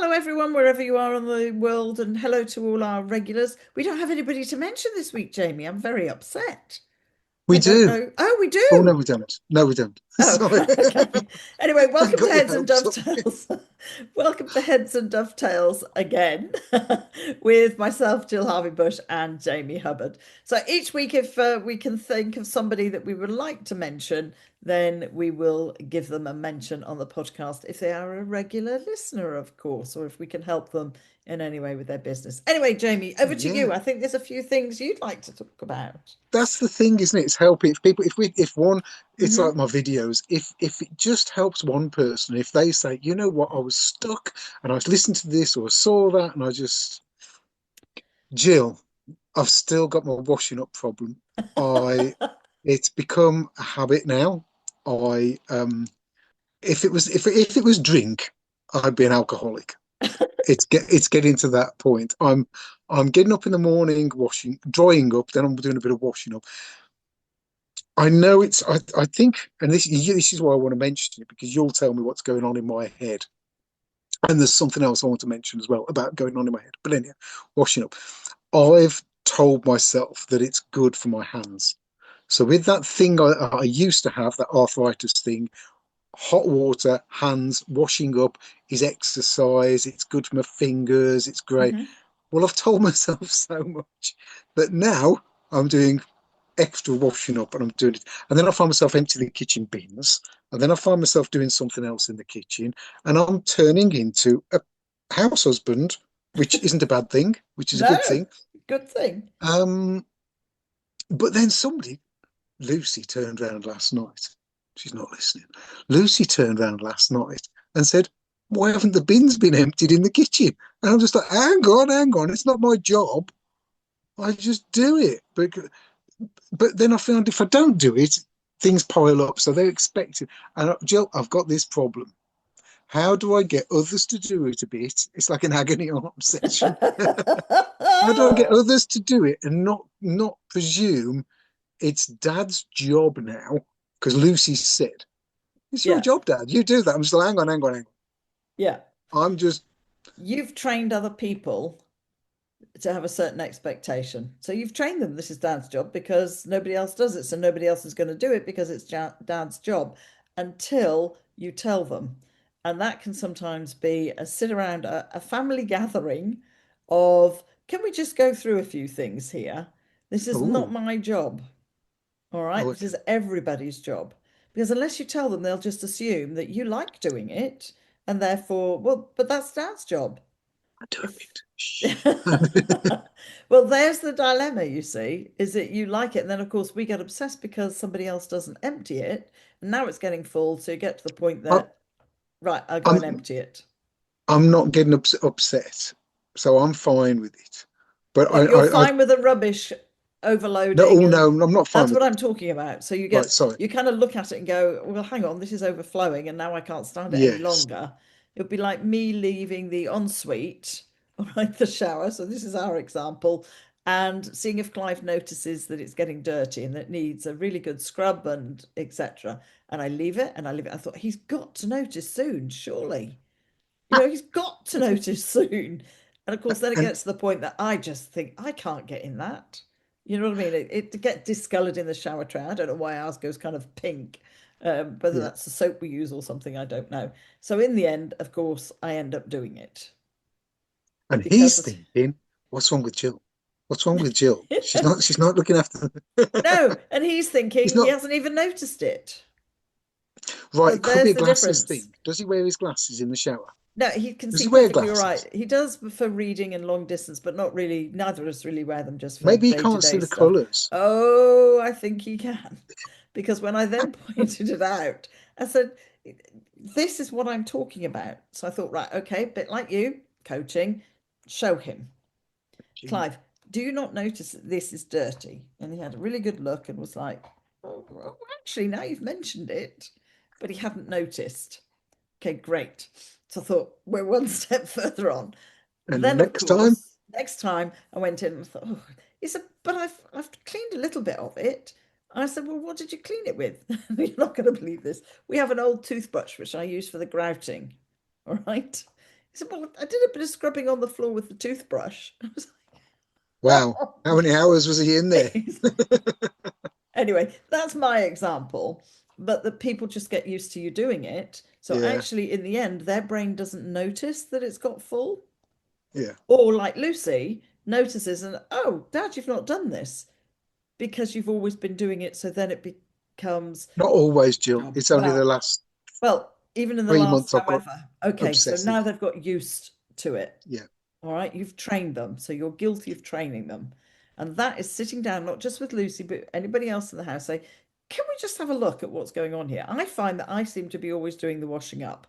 Hello, everyone, wherever you are on the world, and hello to all our regulars. We don't have anybody to mention this week, Jamie. I'm very upset. I We don't do. know. Oh, we Oh no, do. we don't. No, we don't. Oh, Sorry. okay. Anyway, I welcome to got your Heads and hopes up. Dovetails. Welcome to Heads and Dovetails again with myself, Jill Harvey Bush, and Jamie Hubbard. So each week, if we can think of somebody that we would like to mention, then we will give them a mention on the podcast if they are a regular listener, of course, or if we can help them in any way with their business. Anyway, Jamie, over to Yeah, you. I think there's a few things you'd like to talk about. that's the thing, isn't it? It's helping if people if one it's like Hmm. my videos. If it just helps one person, if they say, you know what, I was stuck and I was listening to this or saw that and I just Jill, I've still got my washing up problem. I It's become a habit now. I if it was drink, I'd be an alcoholic. It's getting to that point. I'm getting up in the morning, washing, drying up, then I'm doing a bit of washing up. I know I think, and this is why I want to mention it because you'll tell me what's going on in my head. And there's something else I want to mention as well about going on in my head. But anyhow, washing up. I've told myself that it's good for my hands. So with that thing I used to have, that arthritis thing, hot water, hands, washing up is exercise. It's good for my fingers. It's great. Hmm. Well, I've told myself so much that now I'm doing extra washing up and I'm doing it. And then I find myself emptying the kitchen bins. And then I find myself doing something else in the kitchen. And I'm turning into a house husband, which isn't a bad thing, which is a good No, thing. good thing. Um, but then Lucy turned around last night. She's not listening. Lucy turned around last night and said, why haven't the bins been emptied in the kitchen? And I'm just like, hang on, it's not my job. I just do it. But then I found if I don't do it, things pile up. So they expect it. And Jill, I've got this problem. How do I get others to do it a bit? It's like an agony aunt session. How do I get others to do it and not presume it's dad's job now? Because Lucy said, it's your Yeah, job, dad. You do that. I'm just like, hang yeah. on. I'm just, You've trained other people to have a certain expectation. So you've trained them. This is dad's job because nobody else does it. So nobody else is going to do it because it's dad's job until you tell them. And that can sometimes be a sit around a family gathering of, can we just go through a few things here? This is not oh, my job. All right. oh, This okay. is everybody's job. Because unless you tell them, they'll just assume that you like doing it. And therefore, well, but that's dad's job. I do a If bit. Shh. well, there's the dilemma, you see, is that you like it, and then of course we get obsessed because somebody else doesn't empty it, and now it's getting full, so you get to the point I, that, right, I'll go and I'm empty it. I'm not getting upset, so I'm fine with it. But Yeah, you're fine with the rubbish no, overloading, oh no, and I'm not fine that's with what it. I'm talking about. So Right, sorry. you kind of look at it and go, well, hang on, this is overflowing, and now I can't stand it any Yes. longer. It would be like me leaving the ensuite, all right, the shower. So this is our example, and seeing if Clive notices that it's getting dirty and that it needs a really good scrub and etc. And I leave it and I leave it. I thought he's got to notice soon, surely. He's got to notice soon. And of course, then it And gets to the point that I just think I can't get in that. You know what I mean? It to get discolored in the shower tray. I don't know why ours goes kind of pink. Whether yeah, that's the soap we use or something, I don't know. So in the end, of course, I end up doing it and he's because thinking, what's wrong with Jill? What's wrong with Jill? She's not looking after no, and he's he's thinking he not hasn't even noticed it. right. So It could be there's a the glasses difference. thing. Does he wear his glasses in the shower? No, he can Does see he wear perfectly all right. glasses? He does for reading and long distance, but not really. Neither of us really wear them just for Maybe he can't see day-to-day the stuff. colours. Oh, I think he can. Because when I then pointed it out, I said, this is what I'm talking about. So I thought, right, okay, bit like you, coaching, show him. Clive, do you not notice that this is dirty? And he had a really good look and was like, oh, well, actually, now you've mentioned it. But he hadn't noticed. Okay, great. So I thought we're one step further on. And Then, of next time, course, next time I went in and thought, oh, he said, but I've cleaned a little bit of it. I said, well, what did you clean it with? You're not going to believe this. We have an old toothbrush which I use for the grouting. All right. He said, well, I did a bit of scrubbing on the floor with the toothbrush. I was like, Wow. oh. How many hours was he in there? Anyway, that's my example. But the people just get used to you doing it. So Yeah, actually, in the end, their brain doesn't notice that it's got full. yeah. Or like Lucy notices and, oh, Dad, you've not done this because you've always been doing it. So then it becomes, Not always, Jill. oh, It's only the last well, even in the three last, months I've got however, okay, so obsessive. now they've got used to it. Yeah. All right, you've trained them, so you're guilty of training them. And that is sitting down, not just with Lucy, but anybody else in the house, say, can we just have a look at what's going on here? I find that I seem to be always doing the washing up.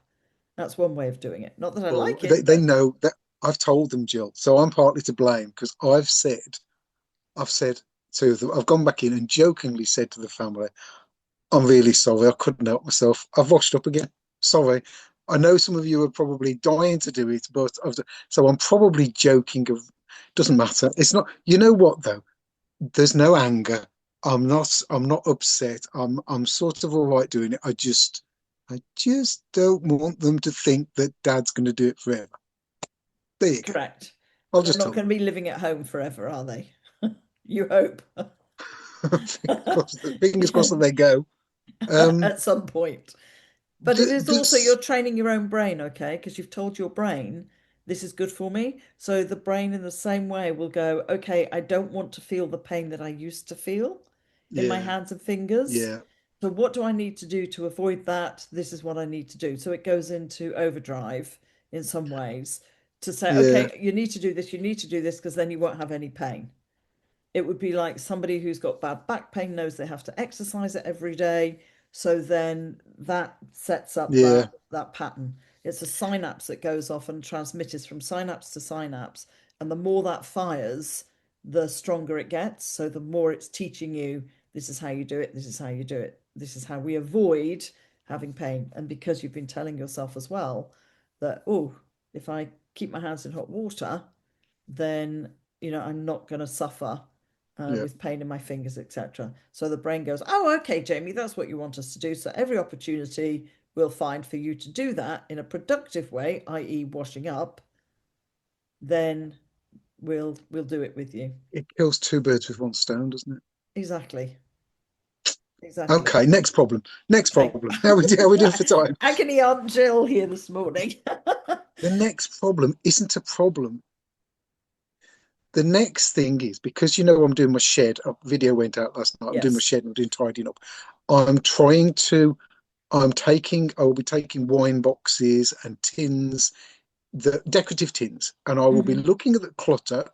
That's one way of doing it. Not that I Well, like it, they but know that I've told them, Jill. So I'm partly to blame because I've said to them, I've gone back in and jokingly said to the family, I'm really sorry, I couldn't help myself. I've washed up again. Sorry. I know some of you are probably dying to do it, but so I'm probably joking of doesn't matter. It's not, you know what though? There's no anger. I'm not upset. I'm sort of all right doing it. I just don't want them to think that Dad's gonna do it forever. There you go. correct. I'll They're just not tell going to be living at home forever, are they? You hope. them. Fingers crossed that they go. Um, At some point. But it is also this, you're training your own brain, okay? Because you've told your brain this is good for me. So the brain, in the same way, will go, okay, I don't want to feel the pain that I used to feel in my yeah, hands and fingers. yeah, So what do I need to do to avoid that? This is what I need to do. So it goes into overdrive in some ways to say, yeah, okay, you need to do this, you need to do this, because then you won't have any pain. It would be like somebody who's got bad back pain knows they have to exercise it every day. So then that sets up yeah, that pattern. It's a synapse that goes off and transmitters from synapse to synapse. And the more that fires, the stronger it gets. So the more it's teaching you, this is how you do it, this is how you do it, this is how we avoid having pain. And because you've been telling yourself as well that, oh, if I keep my hands in hot water, then I'm not going to suffer yeah. with pain in my fingers, etc. So the brain goes, oh, okay, Jamie, that's what you want us to do. So every opportunity we'll find for you to do that in a productive way, i.e., washing up, then we'll do it with you. It kills two birds with one stone, doesn't it? Exactly, exactly. Okay, next problem. Next Okay. problem. How we doing for time? Agony Aunt Gill here this morning. The next problem isn't a problem. The next thing is because I'm doing my shed. A video went out last night. I'm doing my Yes. shed. I'm doing tidying up. I'm trying to. I will be taking wine boxes and tins, the decorative tins, and I will be Hmm. looking at the clutter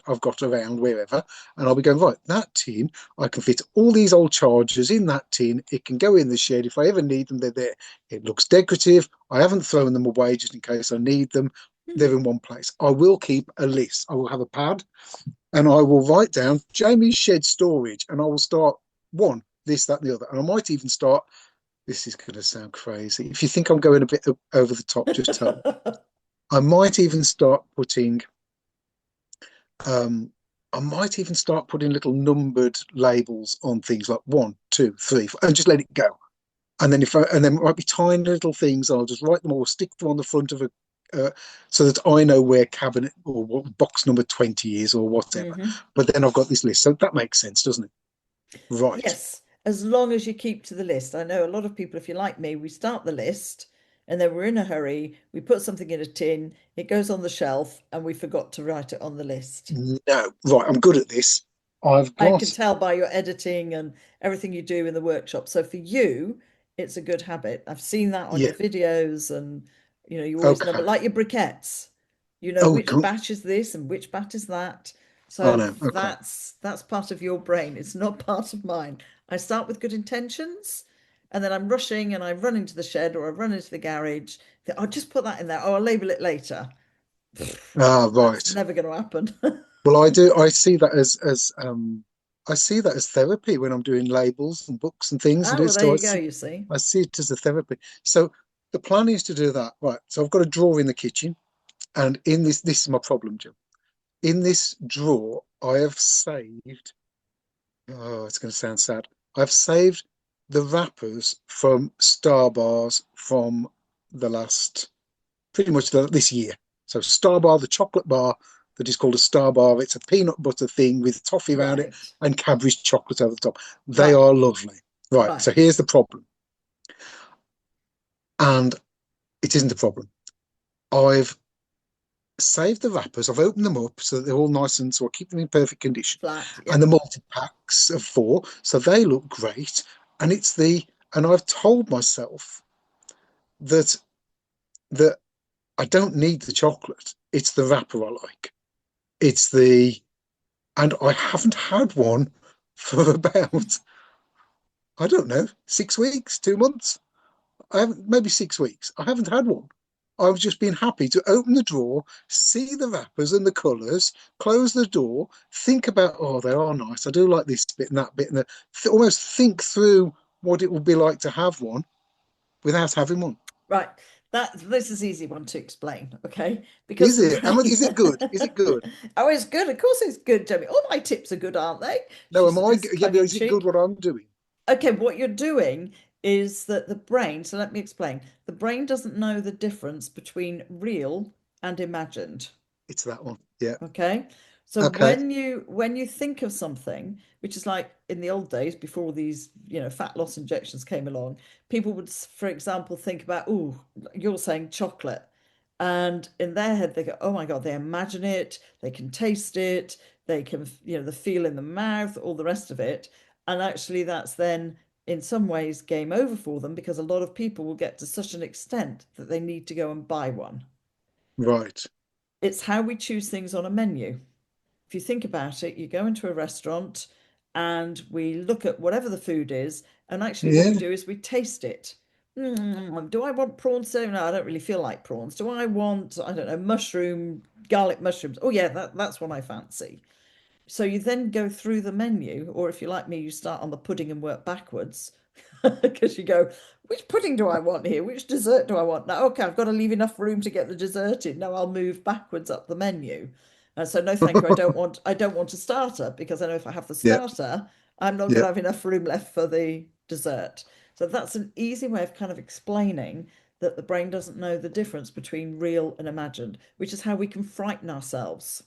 I've got around wherever, and I'll be going, right, that tin, I can fit all these old chargers in that tin. It can go in the shed. If I ever need them, they're there. It looks decorative. I haven't thrown them away just in case I need them. They're in one place. I will keep a list. I will have a pad and I will write down Jamie's shed storage, and I will start one, this, that, and the other. And I might even start, this is going to sound crazy. If you think I'm going a bit over the top, just tell me. I might even start putting um, I might even start putting little numbered labels on things like one, two, three, four, and just let it go. And then and then it might be tiny little things. I'll just write them all, stick them on the front of a, so that I know where cabinet or what box number 20 is or whatever. Hmm. But then I've got this list, so that makes sense, doesn't it? Right. Yes, as long as you keep to the list. I know a lot of people, if you're like me, we start the list and then we're in a hurry. We put something in a tin, it goes on the shelf, and we forgot to write it on the list. No, right. I'm good at this. I've I can got, tell by your editing and everything you do in the workshop. So for you, it's a good habit. I've seen that on yeah. your videos, and you always number Okay. like your briquettes. You know Oh, which batch is this and which batch is that. I So know. Okay. that's part of your brain. It's not part of mine. I start with good intentions, and then I'm rushing and I run into the shed or I run into the garage. I'll just put that in there. Oh, I'll label it later. Ah, That's right. never going to happen. Well, I do. I see that I see that as therapy when I'm doing labels and books and things and Ah, do well, there so. you go, you see. I see it as a therapy. So the plan is to do that. Right. So I've got a drawer in the kitchen, and in this is my problem, Jim. In this drawer, I have saved. Oh, it's going to sound sad. I've saved the wrappers from Starbars from the last, pretty much this year. So Starbar, the chocolate bar that is called a Starbar, it's a peanut butter thing with toffee around it Right. and Cadbury's chocolate over the top. They Right. are lovely. Right. Right. So here's the problem. And it isn't a problem. I've saved the wrappers. I've opened them up so that they're all nice and so I keep them in perfect condition. Flat. And the Yep. multi packs of four, so they look great. And it's the and I've told myself that that I don't need the chocolate. It's the wrapper I like. It's the and I haven't had one for about I don't know 6 weeks, 2 months. I haven't maybe 6 weeks. I haven't had one. I've just been happy to open the drawer, see the wrappers and the colours, close the door, think about, oh, they are nice. I do like this bit and that bit, and almost think through what it would be like to have one without having one. Right. This is easy one to explain, okay? Because Is the it? brain. Is it good? Is it good? Oh, it's good. Of course, it's good, Jamie. All my tips are good, aren't they? No, She am I? says, Yeah, tongue but in is it good cheek. what I'm doing? Okay, what you're doing is that the brain. So let me explain. The brain doesn't know the difference between real and imagined. It's that one. Yeah. Okay. So Okay. when you think of something, which is like in the old days before these, fat loss injections came along, people would, for example, think about, oh, you're saying chocolate. And in their head, they go, oh my God, they imagine it, they can taste it, they can, the feel in the mouth, all the rest of it. And actually, that's then in some ways game over for them because a lot of people will get to such an extent that they need to go and buy one. Right. It's how we choose things on a menu. If you think about it, you go into a restaurant and we look at whatever the food is, and actually what we Yeah. do is we taste it. Do I want prawns today? No, I don't really feel like prawns. Do I want, I don't know, garlic mushrooms? Oh yeah, that's what I fancy. So you then go through the menu, or if you're like me, you start on the pudding and work backwards because you go, which pudding do I want here? Which dessert do I want? Now, okay, I've got to leave enough room to get the dessert in. No, I'll move backwards up the menu. So no, thank you. I don't want a starter because I know if I have the Yeah. starter, I'm not going Yeah. to have enough room left for the dessert. So that's an easy way of kind of explaining that the brain doesn't know the difference between real and imagined, which is how we can frighten ourselves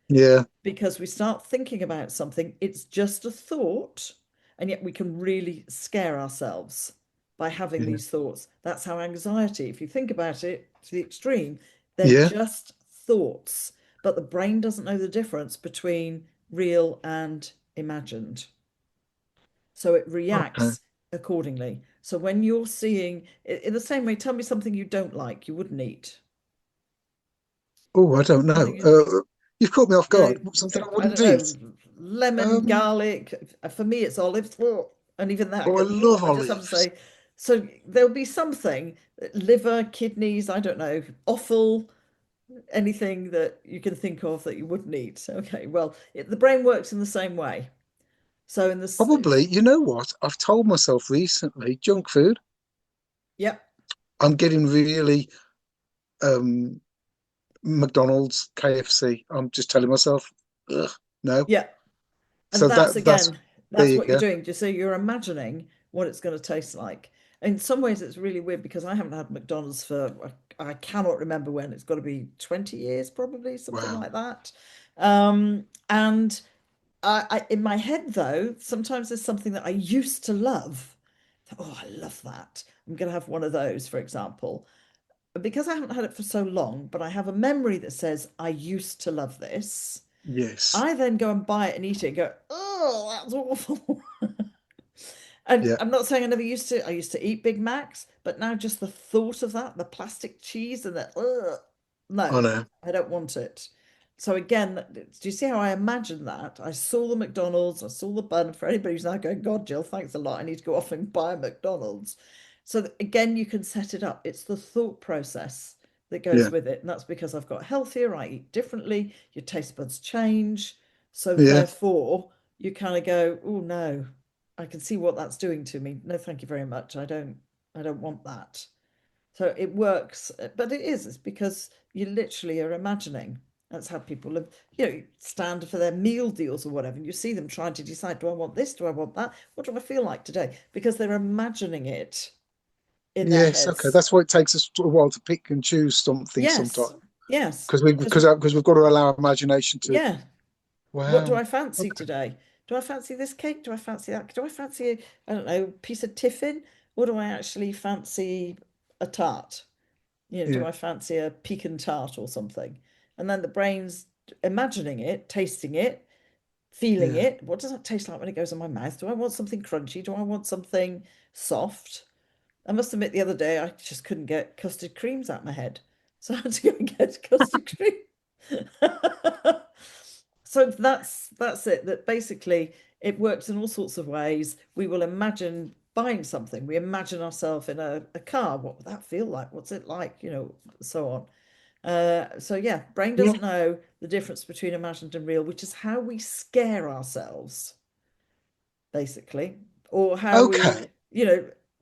Yeah. because we start thinking about something, it's just a thought, and yet we can really scare ourselves by having Yeah. these thoughts. That's how anxiety, if you think about it to the extreme, they're Yeah. just thoughts, but the brain doesn't know the difference between real and imagined. So it Okay. reacts accordingly. So when you're seeing, in the same way, tell me something you don't like, you wouldn't eat. Oh, I don't know. Something you think, You've caught me off guard. you Something I think, I wouldn't don't know, eat. lemon, Um, garlic. For me, it's olives. Oh, and even that, I oh, I go, oh, love I just have to olives. say. So there'll be something, liver, kidneys, I don't know, offal, anything that you can think of that you wouldn't eat. Okay, well, the brain works in the same way. So in this, Probably, you know what? I've told myself recently, junk food. yep, I'm getting really um McDonald's, KFC. I'm just telling myself, ugh, no. yeah. And So that's that's again, there that's you what you're go. doing. Just so you're imagining what it's going to taste like. In some ways, it's really weird because I haven't had McDonald's for I cannot remember when. It's got to be 20 years, probably something Wow. like that. And in my head though, sometimes there's something that I used to love. Oh, I love that. I'm going to have one of those, for example. But because I haven't had it for so long, but I have a memory that says I used to love this. Yes. I then go and buy it and eat it and go, oh, that's awful. And Yeah. I'm not saying I used to eat Big Macs, but now just the thought of that, the plastic cheese and the, I no, know. I don't want it. So again, do you see how I imagine that? I saw the McDonald's, I saw the bun. For anybody who's now going, God, Jill, thanks a lot. I need to go off and buy a McDonald's. So that, again, you can set it up. It's the thought process that goes Yeah. with it. And that's because I've got healthier, I eat differently, your taste buds change. So Yeah. therefore, you kind of go, oh no, I can see what that's doing to me. No, thank you very much. I don't want that. So it works, but it's because you literally are imagining. That's how people live, stand for their meal deals or whatever. And you see them trying to decide, do I want this? Do I want that? What do I feel like today? Because they're imagining it in their Yes. Okay. heads. That's why it takes us a while to pick and choose something Yes, sometimes. Yes, because we because because we've got to allow our imagination to. yeah, what do Wow. I fancy Okay. today? Do I fancy this cake? Do I fancy that? Do I fancy, I don't know, piece of tiffin? Or do I actually fancy a tart? Do Yeah. I fancy a pecan tart or something? And then the brain's imagining it, tasting it, feeling Yeah. it. What does that taste like when it goes in my mouth? Do I want something crunchy? Do I want something soft? I must admit, the other day I just couldn't get custard creams out of my head. So I had to go and get custard cream. So that's it. That basically it works in all sorts of ways. We will imagine buying something. We imagine ourselves in a car. What would that feel like? What's it like? So on. So yeah, brain Yeah. doesn't know the difference between imagined and real, which is how we scare ourselves, basically, or how we, Okay.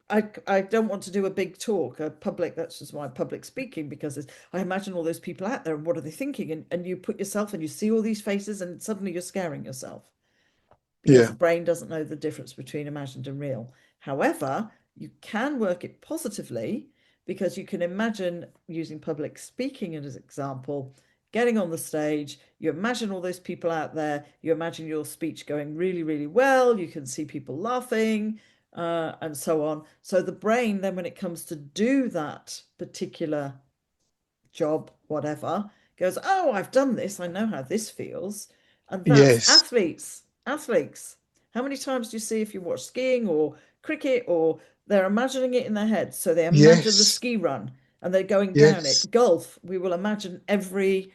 I don't want to do a big talk, a public, that's just why public speaking, because I imagine all those people out there and what are they thinking? And you put yourself and you see all these faces and suddenly you're scaring yourself because Yeah. the brain doesn't know the difference between imagined and real. However, you can work it positively because you can imagine using public speaking as an example, getting on the stage, you imagine all those people out there, you imagine your speech going really, really well, you can see people laughing, and so on. So the brain, then when it comes to do that particular job, whatever, goes, oh, I've done this. I know how this feels. And that's Yes. athletes. Athletes. How many times do you see if you watch skiing or cricket or they're imagining it in their head? So they imagine the Yes. ski run and they're going down Yes. it. Golf, we will imagine every,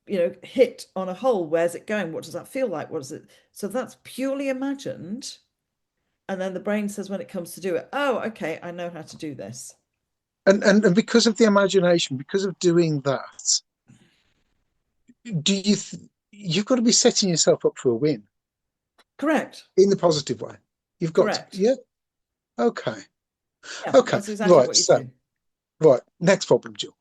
hit on a hole. Where's it going? What does that feel like? What is it? So that's purely imagined. And then the brain says when it comes to do it, oh, okay, I know how to do this. And because of the imagination, because of doing that, do you you've got to be setting yourself up for a win Correct. in the positive way. You've got to, Correct. yeah. Okay. Yeah, Okay. that's exactly Right. what you So, do. right. Next problem, Jill.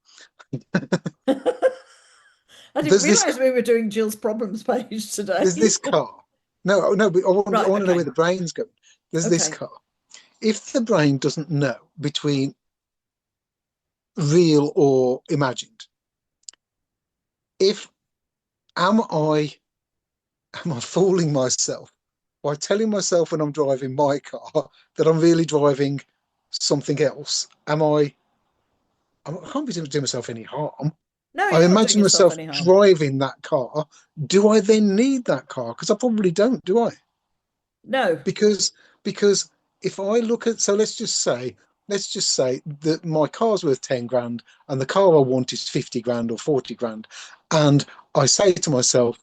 I didn't There's this realize we were doing Jill's problems page there's today. this car. No, no, but I Right, want to know where okay. the brain's going. There's this Okay. car. If the brain doesn't know between real or imagined, if am I am I fooling myself by telling myself when I'm driving my car that I'm really driving something else? I can't be doing myself any harm. No, I you're not doing imagine yourself myself any harm. driving that car. Do I then need that car? Because I probably don't, do I? No, Because because if I look at so let's just say that my car's worth 10 grand and the car I want is 50 grand or 40 grand. And I say to myself,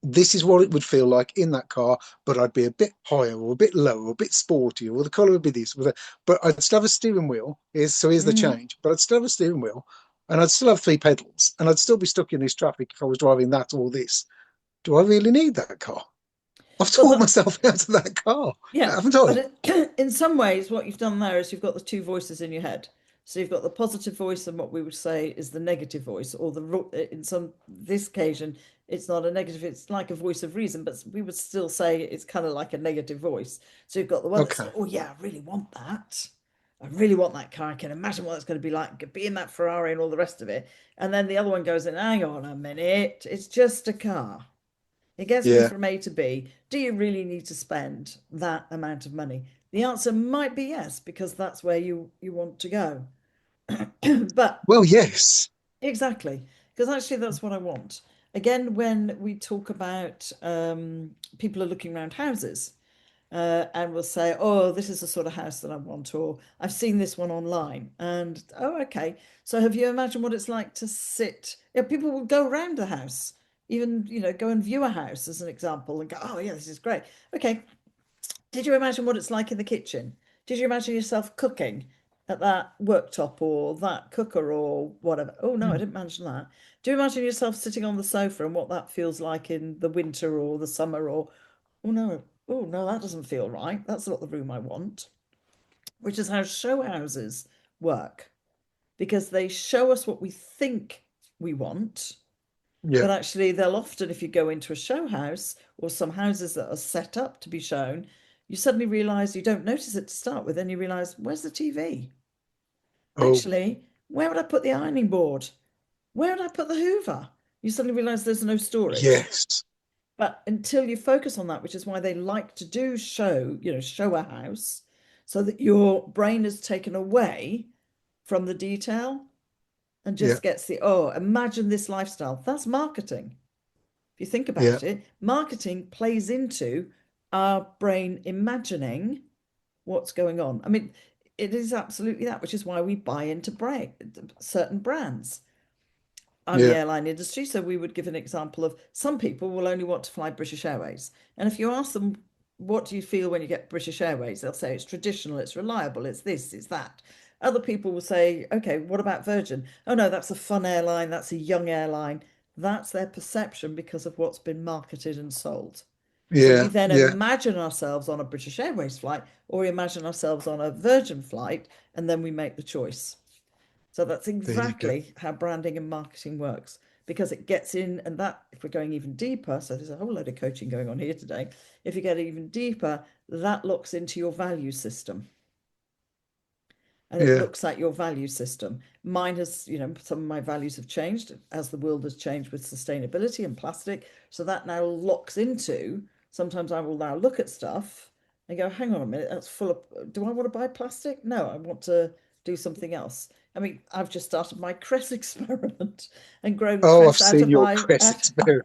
this is what it would feel like in that car, but I'd be a bit higher or a bit lower or a bit sportier, or the colour would be this, but I'd still have a steering wheel. Here's the mm, change. But I'd still have a steering wheel and I'd still have three pedals and I'd still be stuck in this traffic if I was driving that or this. Do I really need that car? I've well, taught myself out of that car, yeah, haven't I? but in some ways, what you've done there is you've got the two voices in your head. So you've got the positive voice and what we would say is the negative voice, or in some this occasion, it's not a negative, it's like a voice of reason, but we would still say it's kind of like a negative voice. So you've got the one that says, Okay. oh yeah, I really want that. I really want that car. I can imagine what it's going to be like, be in that Ferrari and all the rest of it. And then the other one goes in, hang on a minute, it's just a car. It gets me Yeah. from A to B. Do you really need to spend that amount of money? The answer might be yes, because that's where you want to go. But Well, yes. exactly, because actually that's what I want. Again, when we talk about people are looking around houses, and will say, "Oh, this is the sort of house that I want," or "I've seen this one online," and oh, okay. So have you imagined what it's like to sit? Yeah, people will go around the house, even go and view a house as an example, and go, "Oh, yeah, this is great." Okay, did you imagine what it's like in the kitchen? Did you imagine yourself cooking at that worktop or that cooker or whatever? Oh no, I didn't imagine that. Do you imagine yourself sitting on the sofa and what that feels like in the winter or the summer or oh no, oh no, that doesn't feel right. That's not the room I want. Which is how show houses work because they show us what we think we want, Yeah. but actually they'll often, if you go into a show house or some houses that are set up to be shown, you suddenly realize you don't notice it to start with, then you realize, where's the TV? Oh, Actually, where would I put the ironing board? Where did I put the Hoover? You suddenly realize there's no storage. Yes. But until you focus on that, which is why they like to do show a house, so that your brain is taken away from the detail and Yeah. just gets oh, imagine this lifestyle. That's marketing. If you think Yeah. about it, marketing plays into our brain imagining what's going on. I mean, it is absolutely that, which is why we buy into certain brands. I'm the Yeah. airline industry, so we would give an example of some people will only want to fly British Airways. And if you ask them, what do you feel when you get British Airways? They'll say it's traditional, it's reliable, it's this, it's that. Other people will say, okay, what about Virgin? Oh no, that's a fun airline, that's a young airline. That's their perception because of what's been marketed and sold. So we Yeah. then Yeah. imagine ourselves on a British Airways flight or we imagine ourselves on a Virgin flight, and then we make the choice. So that's There you go. exactly how branding and marketing works, because it gets in, and that, if we're going even deeper, so there's a whole load of coaching going on here today. If you get even deeper, that looks into your value system, and it Yeah. looks at your value system. Mine has, some of my values have changed as the world has changed with sustainability and plastic. So that now locks into, sometimes I will now look at stuff and go, hang on a minute, that's full of, do I want to buy plastic? No, I want to do something else. I mean, I've just started my cress experiment and grown Oh, I've cress out seen of your my, Crest experiment.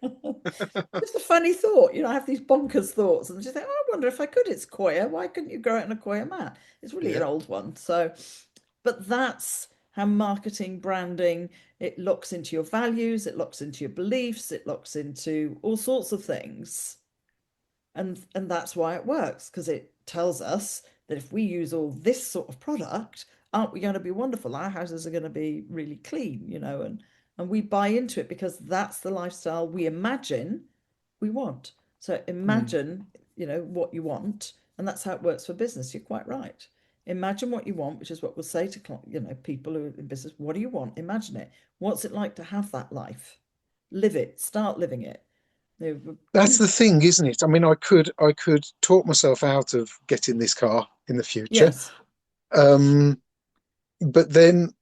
just a funny thought. I have these bonkers thoughts and just think, oh, I wonder if I could. It's coir. Why couldn't you grow it in a coir mat? It's really an Yeah. old one. So, but that's how marketing, branding, it looks into your values, it looks into your beliefs, it looks into all sorts of things. And that's why it works, because it tells us that if we use all this sort of product, aren't we going to be wonderful? Our houses are going to be really clean, and we buy into it because that's the lifestyle we imagine we want. So Mm. imagine, what you want, and that's how it works for business. You're quite right. Imagine what you want, which is what we'll say to people who are in business. What do you want? Imagine it. What's it like to have that life? Live it. Start living it. That's the thing, isn't it? I mean, I could talk myself out of getting this car in the future. Yes. Um, but then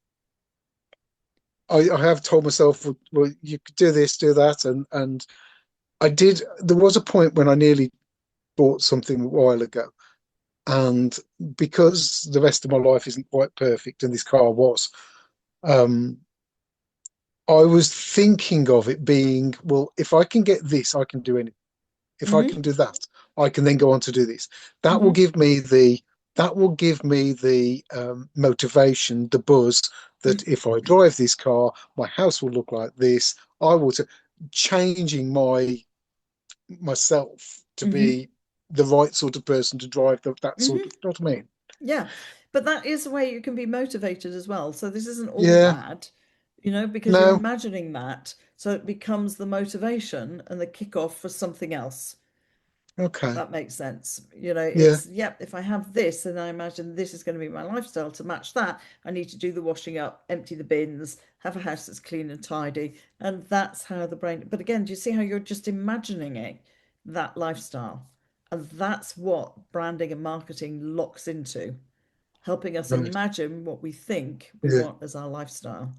I have told myself, well, you could do this, do that, and I did. There was a point when I nearly bought something a while ago, and because the rest of my life isn't quite perfect, and this car was, um, I was thinking of it being, well, if I can get this, I can do anything. If I can Mm-hmm. do that, I can then go on to do this. That will Mm-hmm. give me the motivation, the buzz that if I drive this car, my house will look like this. I will changing myself to Mm-hmm. be the right sort of person to drive that sort Mm-hmm. of. You know what I mean? Yeah. But that is the way you can be motivated as well. So this isn't all Yeah. bad, because you're No. imagining that. So it becomes the motivation and the kickoff for something else. Okay. That makes sense. Yeah. It's, yep, if I have this and I imagine this is going to be my lifestyle, to match that, I need to do the washing up, empty the bins, have a house that's clean and tidy. And that's how the brain, but again, do you see how you're just imagining it, that lifestyle? And that's what branding and marketing locks into, helping us Right. imagine what we think we Yeah. want as our lifestyle.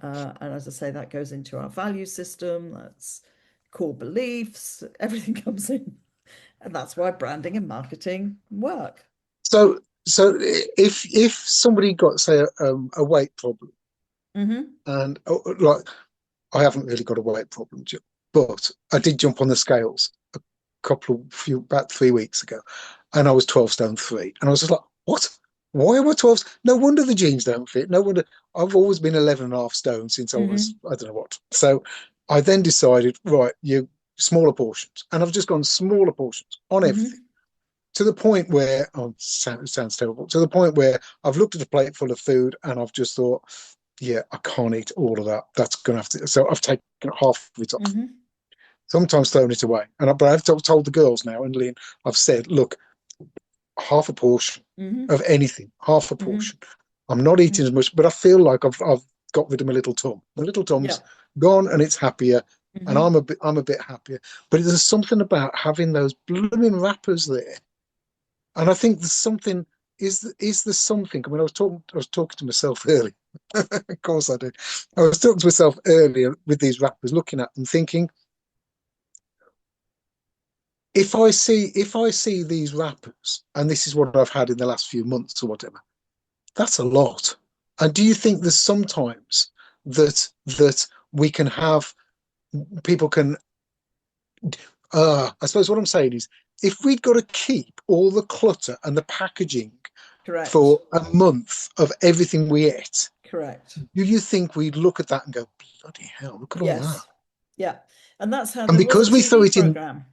And as I say, that goes into our value system, that's core beliefs, everything comes in. And that's why branding and marketing work. So if somebody got, say, a weight problem, Mm-hmm. and like, I haven't really got a weight problem, but I did jump on the scales about 3 weeks ago, and I was 12 stone 3, and I was just like, what? Why am I 12? No wonder the jeans don't fit. No wonder. I've always been 11 and a half stone since I was, Mm-hmm. I don't know what. So I then decided, right, you smaller portions, and I've just gone smaller portions on everything, Mm-hmm. to the point where, oh, it sounds terrible, to the point where I've looked at a plate full of food and I've just thought, yeah, I can't eat all of that. That's going to have to. So I've taken half of it off, Mm-hmm. sometimes thrown it away. But I've told the girls now, and Lynn, I've said, look, half a portion Mm-hmm. of anything, half a Mm-hmm. portion. I'm not eating as much, but I feel like I've got rid of my little tum. My little Yeah. tum's gone, and it's happier, and Mm-hmm. I'm a bit happier. But there's something about having those blooming wrappers there, and I think there's something. is there something? I mean, I was talking to myself earlier. Of course I did. I was talking to myself earlier with these wrappers, looking at them, thinking, if I see these wrappers, and this is what I've had in the last few months or whatever, that's a lot. And do you think there's sometimes that we can have people can I suppose what I'm saying is if we'd got to keep all the clutter and the packaging Correct. for a month of everything we ate, Correct. do you think we'd look at that and go, bloody hell, look at all that? Yes. Yeah. And that's how And there was a because we throw TV it in, program.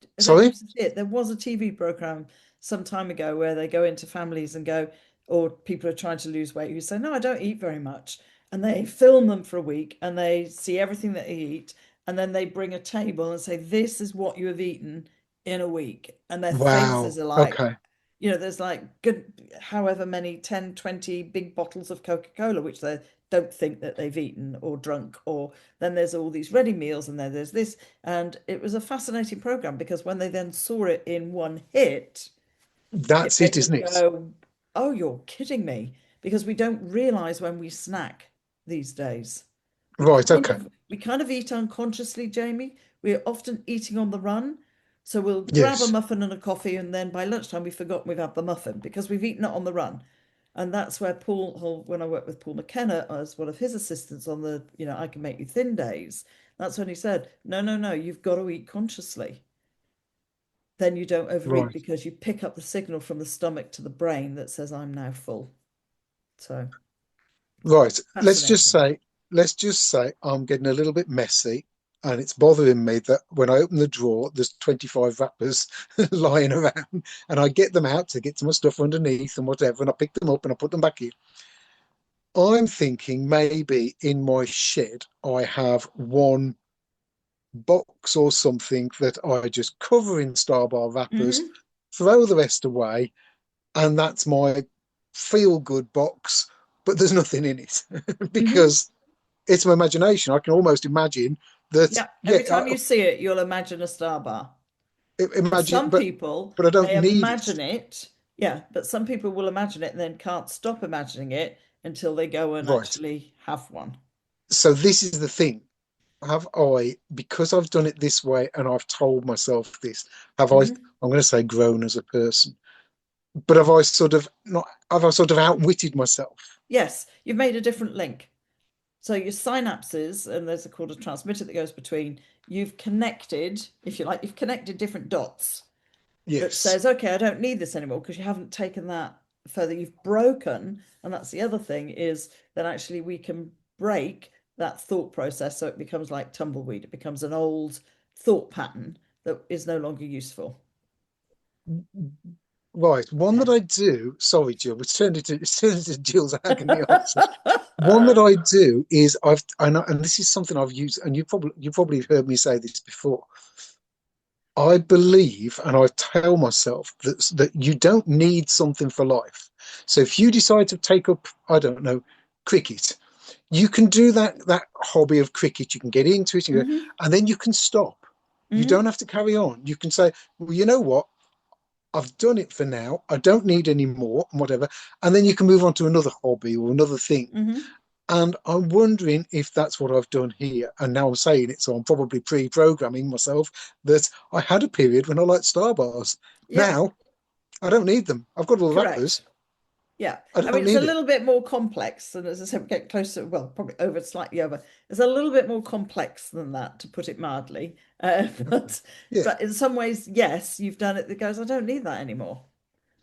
I don't sorry? used to see it. There was a TV program some time ago where they go into families and go, or people are trying to lose weight who say, no, I don't eat very much. And they film them for a week and they see everything that they eat. And then they bring a table and say, this is what you have eaten in a week. And their faces Wow. are like, Okay. there's like good, however many 10, 20 big bottles of Coca-Cola, which they don't think that they've eaten or drunk. Or then there's all these ready meals and then there's this. And it was a fascinating program because when they then saw it in one hit, it That's it, made isn't them it? go, oh, you're kidding me. Because we don't realize when we snack these days. We Right. kind Okay. of we kind of eat unconsciously, Jamie. We're often eating on the run. So we'll grab a Yes. muffin and a coffee, and then by lunchtime we've forgotten we've had the muffin because we've eaten it on the run. And that's where when I worked with Paul McKenna as one of his assistants on the, I can make you thin days, that's when he said, no, no, no, you've got to eat consciously. Then you don't overeat Right. because you pick up the signal from the stomach to the brain that says, I'm now full. So Right. fascinating. Let's just say I'm getting a little bit messy, and it's bothering me that when I open the drawer, there's 25 wrappers lying around, and I get them out to get to my stuff underneath and whatever, and I pick them up and I put them back in. I'm thinking maybe in my shed I have one box or something that I just cover in Starbar wrappers, Hmm. throw the rest away, and that's my feel good box, but there's nothing in it Hmm. because it's my imagination. I can almost imagine that, Yeah. yeah, Every time you see it, you'll imagine a star bar. For imagine, some people, but I don't they need it. imagine it. Yeah, but some people will imagine it and then can't stop imagining it until they go and Right. actually have one. So this is the thing. Have I, because I've done it this way and I've told myself this, have I, Hmm. I'm going to say grown as a person, but have I sort of not, have I sort of outwitted myself? Yes, you've made a different link. So your synapses, and there's a called a transmitter that goes between, you've connected, if you like, you've connected different dots that Yes. says, okay, I don't need this anymore because you haven't taken that further. You've broken, and that's the other thing is that actually we can break that thought process so it becomes like tumbleweed. It becomes an old thought pattern that is no longer useful. Right. One that I do, sorry, Jill, it's turned into Jill's agony aunt. One that I do is and this is something I've used, and you probably heard me say this before. I believe, and I tell myself that you don't need something for life. So if you decide to take up, I don't know, cricket, you can do that hobby of cricket. You can get into it, Hmm. and then you can stop. You don't Hmm. have to carry on. You can say, well, you know what? I've done it for now. I don't need any more, and whatever. And then you can move on to another hobby or another thing. Hmm. And I'm wondering if that's what I've done here. And now I'm saying it, so I'm probably pre-programming myself that I had a period when I liked Starbars. Yeah, Now I don't need them. I've got all the correct. wrappers. Yeah, I I mean don't it's a need it. little bit more complex, and as I said, we get closer. Well, probably over, slightly over. It's a little bit more complex than that, to put it mildly. But Yeah, but in some ways, yes, you've done it. That goes, I don't need that anymore.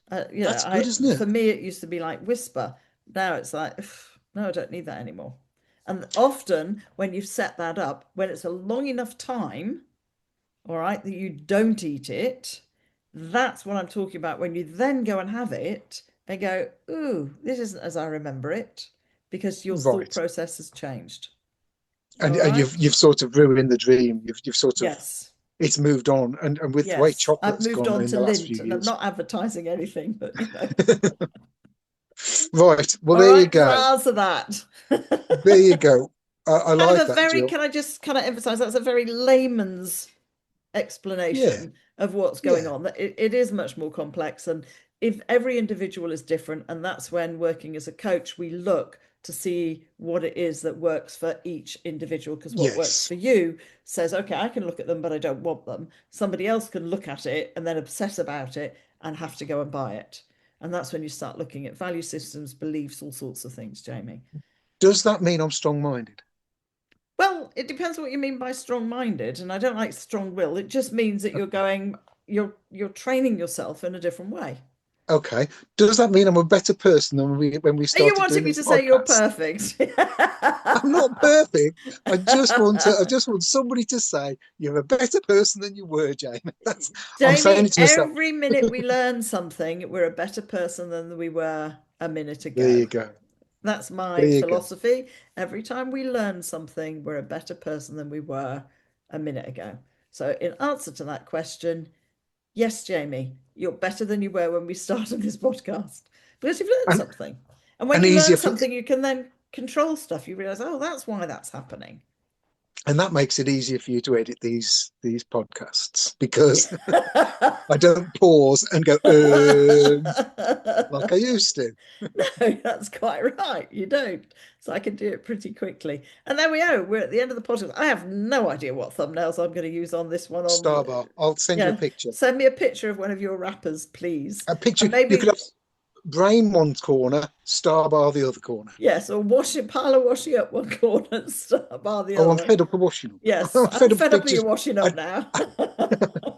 that's good, I isn't it? for me it used to be like whisper. Now it's like, "Ugh, no, I don't need that anymore. And often when you've set that up, when it's a long enough time, all right, that you don't eat it, that's what I'm talking about. When you then go and have it and go, ooh, this isn't as I remember it, because your thought Right. process has changed. And, All and right. you've sort of ruined the dream. You've sort of Yes. it's moved on, and with the way Yes. I've chocolate's moved gone on in to the last lint few and I'm years. not advertising anything, but Right. Well, All there you right, does go. that answer that? There you go. I Kind like of a that, very, Jill. can I just kind of emphasize that's a very layman's Yeah. explanation of what's going Yeah. on. It is much more complex. And if every individual is different, and that's when working as a coach, we look to see what it is that works for each individual. Because what works Yes. for you says, okay, I can look at them, but I don't want them. Somebody else can look at it and then obsess about it and have to go and buy it. And that's when you start looking at value systems, beliefs, all sorts of things, Jamie. Does that mean I'm strong-minded? Well, it depends what you mean by strong-minded, and I don't like strong will. It just means that you're training yourself in a different way. Okay. Does that mean I'm a better person than when we Are you started doing wanting me this to say you're podcast? perfect? I'm not perfect. I just want somebody to say you're a better person than you were, Jamie. That's I'm saying Jamie, it to myself. every minute we learn something, we're a better person than we were a minute There ago. you go. That's my There you go. philosophy. Every time we learn something, we're a better person than we were a minute ago. So, in answer to that question, yes, Jamie, you're better than you were when we started this podcast because you've learned And something. And when and you learn easier for something, you can then control stuff. You realize, oh, that's why that's happening. and that makes it easier for you to edit these podcasts because Yeah. I don't pause and go like I used to. No, that's quite right. You don't. So I can do it pretty quickly. And there we go. We're at the end of the podcast. I have no idea what thumbnails I'm going to use on this one. On Starbar. I'll send you a Yeah, picture. send me a picture of one of your wrappers, please. A picture. And You could maybe, have Brain one corner, Starbar the other corner. yes, or washing pile of washing up one corner and stuff bar the Oh, I'm other. fed up of washing up. Yes, I'm I'm fed up of fed up with you pictures. washing up I now.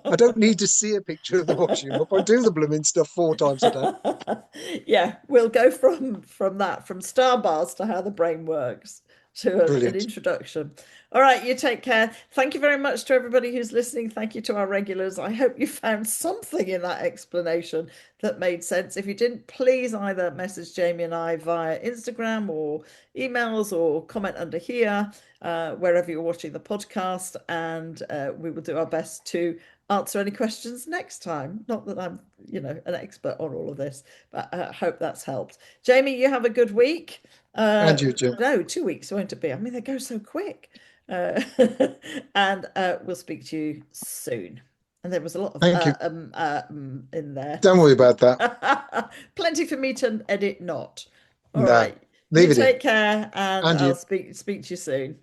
I don't need to see a picture of the washing up. I do the blooming stuff 4 times a day. Yeah, we'll go from that, from Starbars to how the brain works, to an Brilliant. introduction. All right, you take care. Thank you very much to everybody who's listening. Thank you to our regulars. I hope you found something in that explanation that made sense. If you didn't, please either message Jamie and I via Instagram or emails or comment under here, wherever you're watching the podcast, and we will do our best to answer any questions next time. Not that I'm, an expert on all of this, but I hope that's helped. Jamie, you have a good week. And you, Jill. No, 2 weeks, won't it be? I mean, they go so quick. Uh, and we'll speak to you soon. And there was a lot of Thank you. in there. Don't worry about that. Plenty for me to edit not. All No, right. You leave it in. take care and And I'll you. speak to you soon.